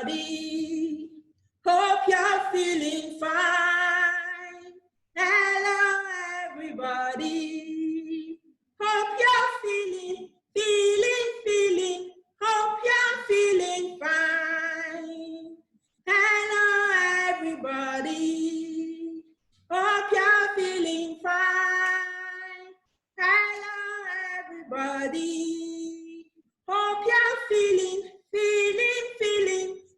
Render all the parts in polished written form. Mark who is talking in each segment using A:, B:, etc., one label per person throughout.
A: everybody. Hope you're feeling fine. Hello, everybody. Hope you're feeling. Hope you're feeling fine. Hello, everybody. Hope you're feeling fine. Hello, everybody. Hope you're feeling.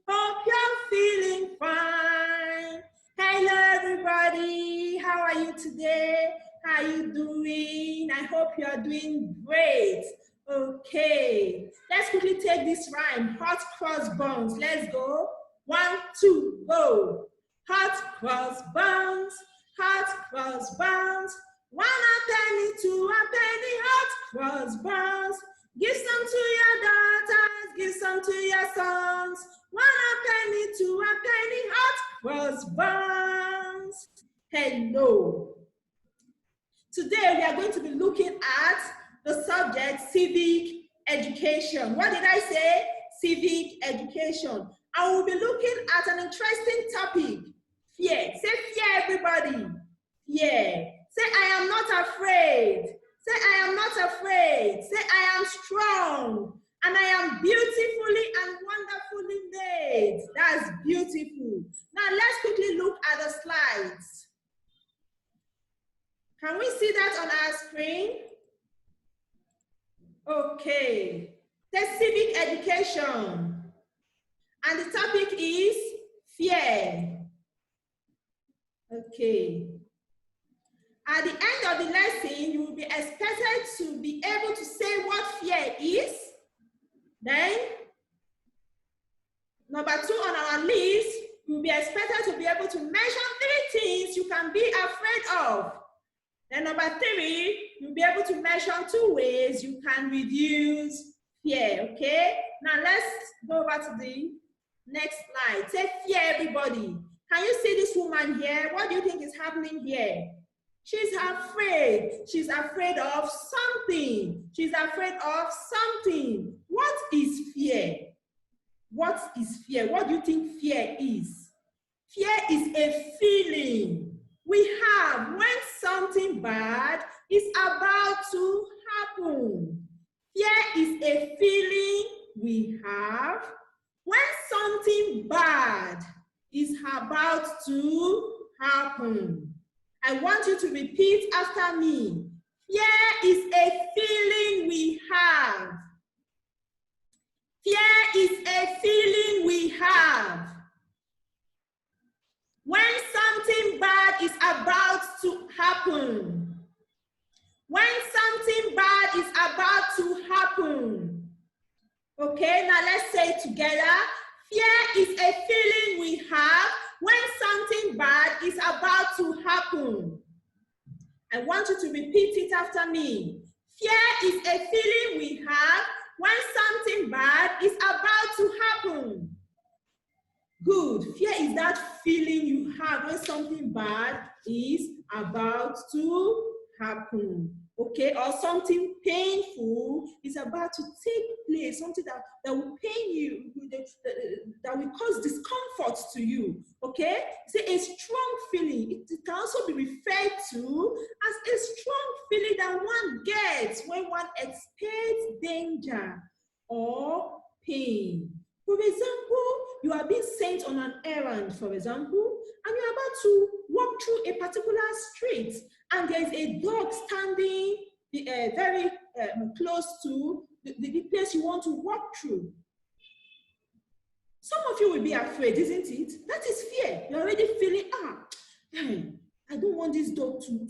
A: Hope you're feeling fine. Hello, everybody. How are you today? How are you doing? I hope you are doing great. Okay, let's quickly take this rhyme. Hot cross buns. Let's go. 1, 2, go. Hot cross buns. Hot cross buns. 1 penny, 2 penny. Hot cross buns. Give some to your daughters. Give some to your sons. 1 penny, 2 penny. Hot cross buns. Hello. Today we are going to be looking at the subject civic education. What did I say? Civic education. I will be looking at an interesting topic. Fear. Say fear, everybody. Fear. Say I am not afraid. Say I am not afraid. Say I am strong. And I am beautifully and wonderfully made. That's beautiful. Now let's quickly look at the slides. Can we see that on our screen? Okay. The civic education. And the topic is fear. Okay. At the end of the lesson, you will be expected to be able to say what fear is. Then, number 2 on our list, you will be expected to be able to mention 3 things you can be afraid of. Then number 3, you'll be able to mention 2 ways you can reduce fear, okay? Now let's go over to the next slide. Say fear, everybody. Can you see this woman here? What do you think is happening here? She's afraid. She's afraid of something. She's afraid of something. What is fear? What is fear? What do you think fear is? Fear is a feeling we have when something bad is about to happen. Fear is a feeling we have when something bad is about to happen. I want you to repeat after me. Fear is a feeling we have. Fear is a feeling we have when something bad is about to happen. When something bad is about to happen. Okay, now let's say it together. Fear is a feeling we have when something bad is about to happen. I want you to repeat it after me. Fear is a feeling we have when something bad is about to happen. Good. Fear is that feeling you have when something bad is about to happen. Okay, or something painful is about to take place, something that will pain you, that will cause discomfort to you. Okay, say a strong feeling. It can also be referred to as a strong feeling that one gets when one expects danger or pain. For example, you are being sent on an errand, for example, and you're about to walk through a particular street, and there's a dog standing very close to the place you want to walk through. Some of you will be afraid, isn't it? That is fear. You're already feeling, I don't want this dog to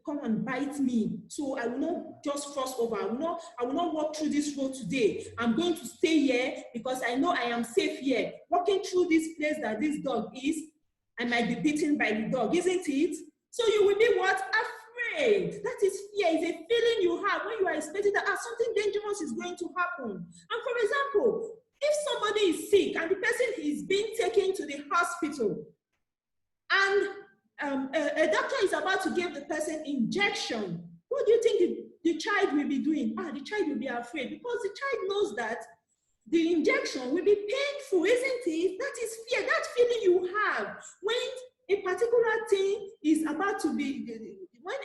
A: come and bite me, so I will not just cross over. I will not walk through this road today. I'm going to stay here because I know I am safe here. Walking through this place that this dog is, I might be bitten by the dog, isn't it? So you will be what? Afraid. That is fear. It's a feeling you have when you are expecting that something dangerous is going to happen. And for example, if somebody is sick and the person is being taken to the hospital, and a doctor is about to give the person injection, what do you think the child will be doing? The child will be afraid because the child knows that the injection will be painful, isn't it? That is fear, that feeling you have when a particular thing is about to be, when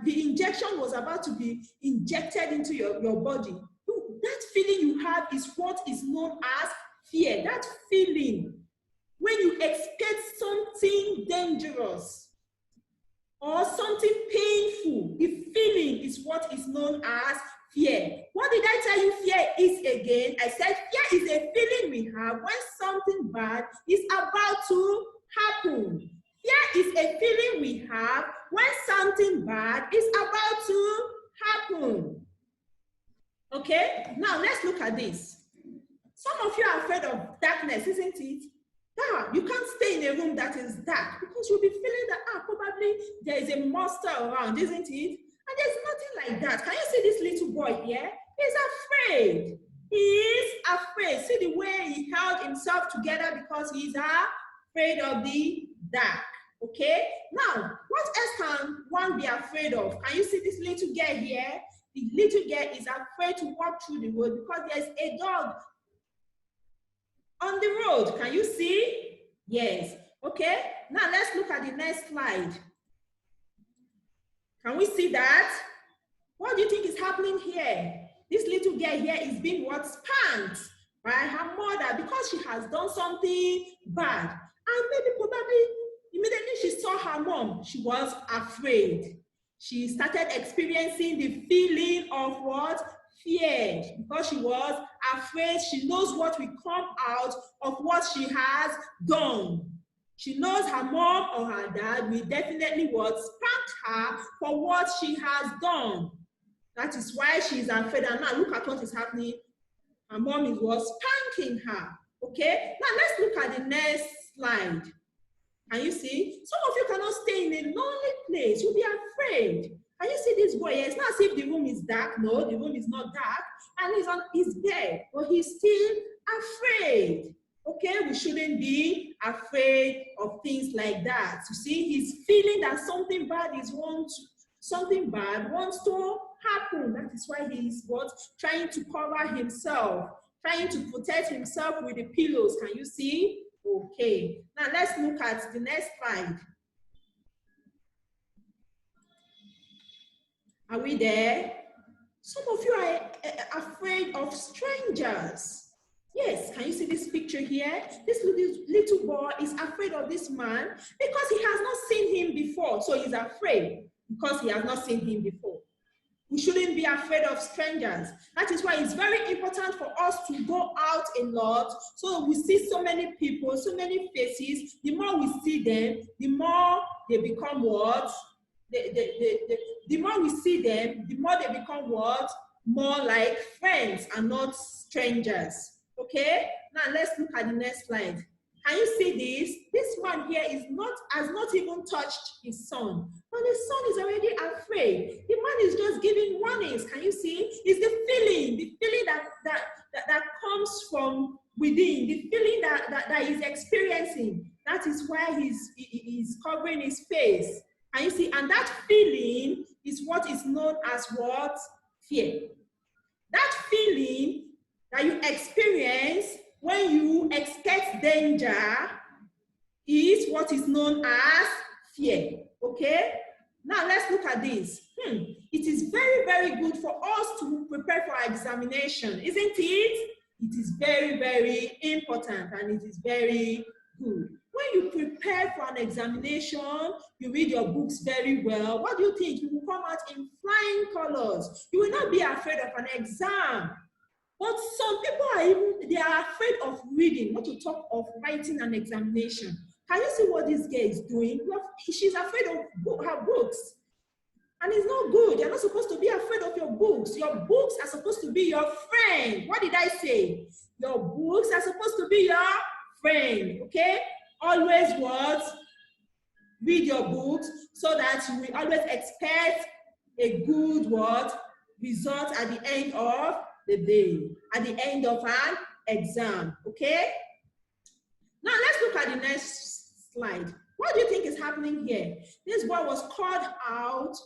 A: the injection was about to be injected into your body. That feeling you have is what is known as fear. That feeling when you expect something dangerous or something painful, the feeling is what is known as fear. What did I tell you fear is again? I said fear is a feeling we have when something bad is about to happen. Fear is a feeling we have when something bad is about to happen. Okay, now let's look at this. Some of you are afraid of darkness, isn't it? Yeah, you can't stay in a room that is dark because you'll be feeling that probably there is a monster around, isn't it? And there's nothing like that. Can you see this little boy here? He's afraid. He is afraid. See the way he held himself together because he's afraid of the dark. Okay? Now, what else can one be afraid of? Can you see this little girl here? The little girl is afraid to walk through the road because there's a dog on the road. Can you see? Yes. Okay. Now let's look at the next slide. Can we see that? What do you think is happening here? This little girl here is being what? Spanked by her mother because she has done something bad. And maybe probably immediately she saw her mom, she was afraid. She started experiencing the feeling of what? Fear, because she was afraid. She knows what will come out of what she has done. She knows her mom or her dad will definitely what? Spank her for what she has done. That is why she is afraid. And now look at what is happening. Her mom was spanking her. Okay, now let's look at the next slide. Can you see? Some of you cannot stay in a lonely place. You'll be afraid. Can you see this boy? It's not as if the room is dark. No, the room is not dark. And he's on his bed, but he's still afraid. Okay, we shouldn't be afraid of things like that. You see, he's feeling that something bad wants to happen. That is why he's what? Trying to cover himself, trying to protect himself with the pillows. Can you see? Okay, now let's look at the next slide. Are we there? Some of you are afraid of strangers. Yes, can you see this picture here? This little boy is afraid of this man because he has not seen him before. So he's afraid because he has not seen him before. We shouldn't be afraid of strangers. That is why it's very important for us to go out a lot. So we see so many people, so many faces. The more we see them, the more they become what? The more we see them, the more they become what? More like friends and not strangers. Okay? Now let's look at the next slide. Can you see this? This man here has not even touched his son. But the son is already afraid. The man is just giving warnings. Can you see? It's the feeling that comes from within, the feeling that he's experiencing. That is why he's covering his face. Can you see? And that feeling is what is known as what? Fear. That feeling that you experience when you expect danger is what is known as fear. Okay? Now let's look at this. It is very, very good for us to prepare for our examination, isn't it? It is very, very important and it is very good. When you prepare for an examination, you read your books very well. What do you think? You will come out in flying colors. You will not be afraid of an exam. But some people they are afraid of reading, not to talk of writing an examination. Can you see what this girl is doing? She's afraid of her books. And it's not good. You're not supposed to be afraid of your books. Your books are supposed to be your friend. What did I say? Your books are supposed to be your friend, okay? Always what? Read your books so that you will always expect a good what? Result at the end of the day, at the end of an exam, okay? Now let's look at the next slide. What do you think is happening here? This boy was called out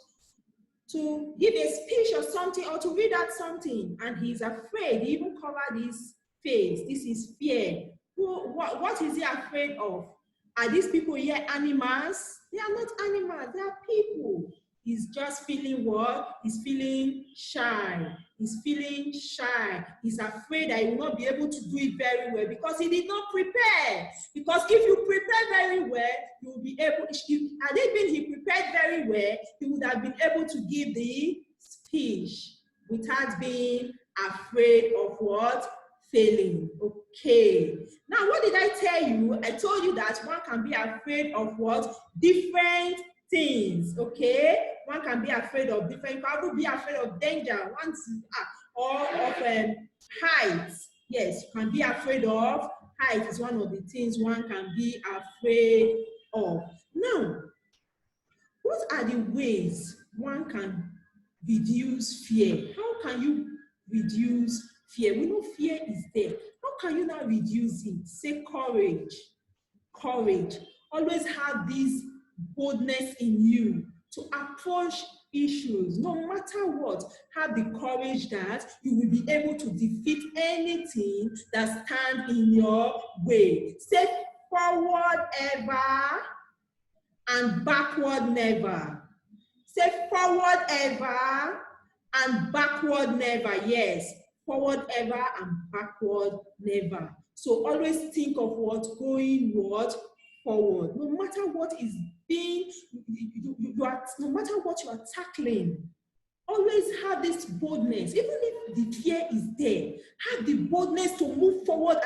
A: to give a speech or something, or to read out something, and he's afraid. He even covered his face. This is fear. What is he afraid of? Are these people here animals? They are not animals, they are people. He's just feeling what? He's feeling shy. He's feeling shy. He's afraid that he will not be able to do it very well because he did not prepare. Because if you prepare very well, you will be able, had it been he prepared very well, he would have been able to give the speech without being afraid of what? Failing. Okay. Now, what did I tell you? I told you that one can be afraid of what? Different things. Okay. One can be afraid of different. One will be afraid of danger. Or of heights. Yes, you can be afraid of height. Is one of the things one can be afraid of. Now, what are the ways one can reduce fear? How can you reduce fear? We know fear is there. How can you now reduce it? Say courage. Courage. Always have this boldness in you to approach issues, no matter what. Have the courage that you will be able to defeat anything that stands in your way. Say forward ever and backward never. Say forward ever and backward never. Yes, forward ever and backward never. So always think of what? Going what? Forward. No matter what is being, no matter what you are tackling, always have this boldness. Even if the fear is there, have the boldness to move forward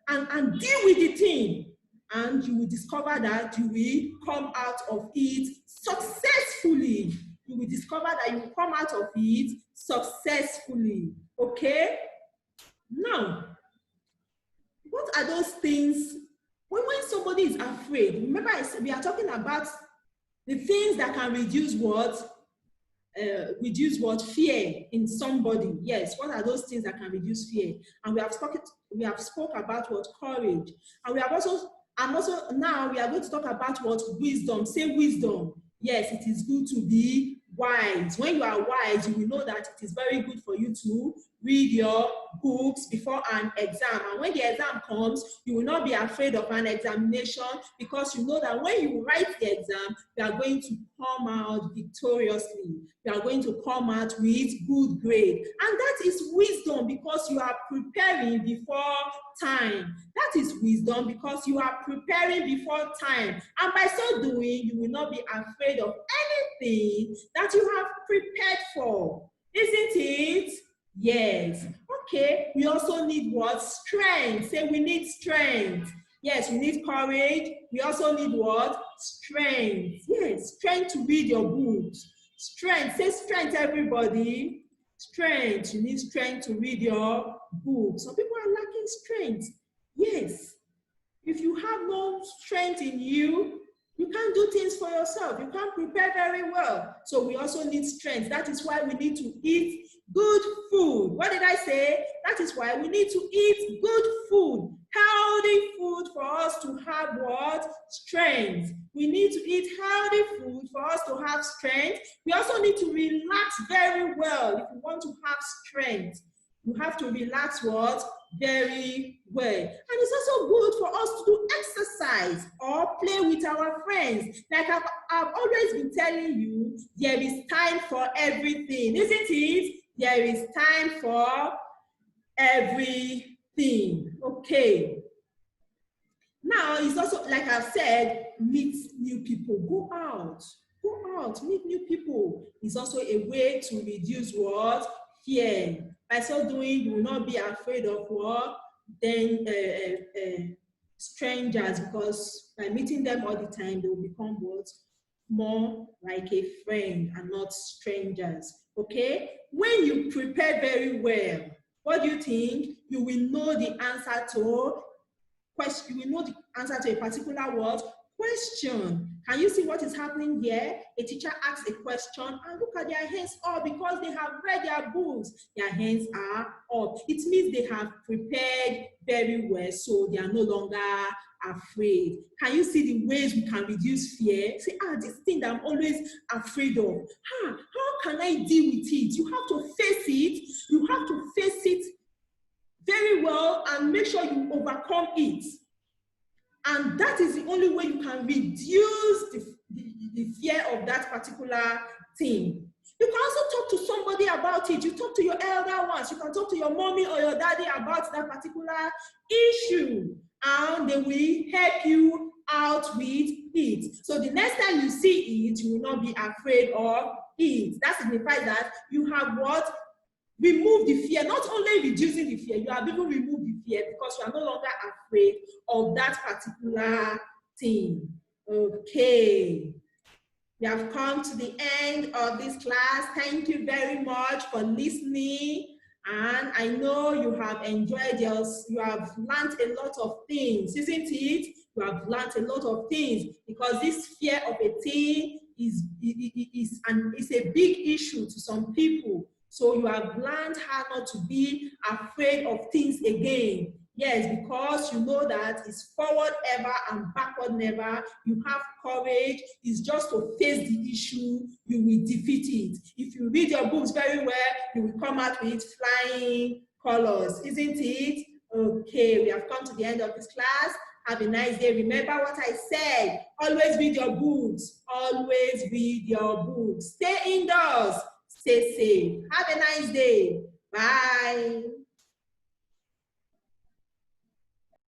A: and deal with the thing. And you will discover that you will come out of it successfully. You will discover that you will come out of it successfully. Okay? Now, what are those things? When somebody is afraid, remember we are talking about the things that can reduce what? Fear in somebody. Yes, what are those things that can reduce fear? And we have spoke about what? Courage. And we are going to talk about what? Wisdom. Say wisdom. Yes, it is good to be wise. When you are wise, you will know that it is very good for you to read your books before an exam. And when the exam comes, you will not be afraid of an examination because you know that when you write the exam, you are going to come out victoriously. You are going to come out with good grade. And that is wisdom because you are preparing before time. That is wisdom because you are preparing before time. And by so doing, you will not be afraid of anything that you have prepared for. Isn't it? Yes. Okay. We also need what? Strength. Say we need strength. Yes, we need courage. We also need what? Strength. Yes, strength to read your books. Strength. Say strength, everybody. Strength. You need strength to read your books. Some people are lacking strength. Yes. If you have no strength in you, you can't do things for yourself. You can't prepare very well. So we also need strength. That is why we need to eat good food. What did I say? That is why we need to eat good food. Healthy food for us to have what? Strength. We need to eat healthy food for us to have strength. We also need to relax very well if you want to have strength. You have to relax what? Very well. And it's also good for us to do exercise or play with our friends. Like I've always been telling you, there is time for everything, isn't it? There is time for everything. Okay. Now, it's also, like I've said, meet new people. Go out, meet new people. It's also a way to reduce what? Fear. By so doing, you will not be afraid of what? Then strangers, because by meeting them all the time, they will become what? More like a friend and not strangers. Okay? When you prepare very well, what do you think? You will know the answer to question. You will know the answer to a particular word question. Can you see what is happening here? A teacher asks a question and look at their hands up because they have read their books. Their hands are up. It means they have prepared very well, so they are no longer afraid. Can you see the ways we can reduce fear? Say, this thing that I'm always afraid of, how can I deal with it? You have to face it. You have to face it very well and make sure you overcome it. And that is the only way you can reduce the fear of that particular thing. You can also talk to somebody about it. You talk to your elder ones. You can talk to your mommy or your daddy about that particular issue, and they will help you out with it. So the next time you see it, you will not be afraid of it. That signifies that you have what? Remove the fear. Not only reducing the fear, you have even removed the fear because you are no longer afraid of that particular thing. Okay. We have come to the end of this class. Thank you very much for listening. And I know you have enjoyed yours. You have learned a lot of things, isn't it? You have learned a lot of things because this fear of a thing is a big issue to some people. So you have learned how not to be afraid of things again. Yes, because you know that it's forward ever and backward never. You have courage. It's just to face the issue. You will defeat it. If you read your books very well, you will come out with flying colors, isn't it? Okay, we have come to the end of this class. Have a nice day. Remember what I said. Always read your books. Always read your books. Stay indoors. Stay safe. Have a nice day. Bye.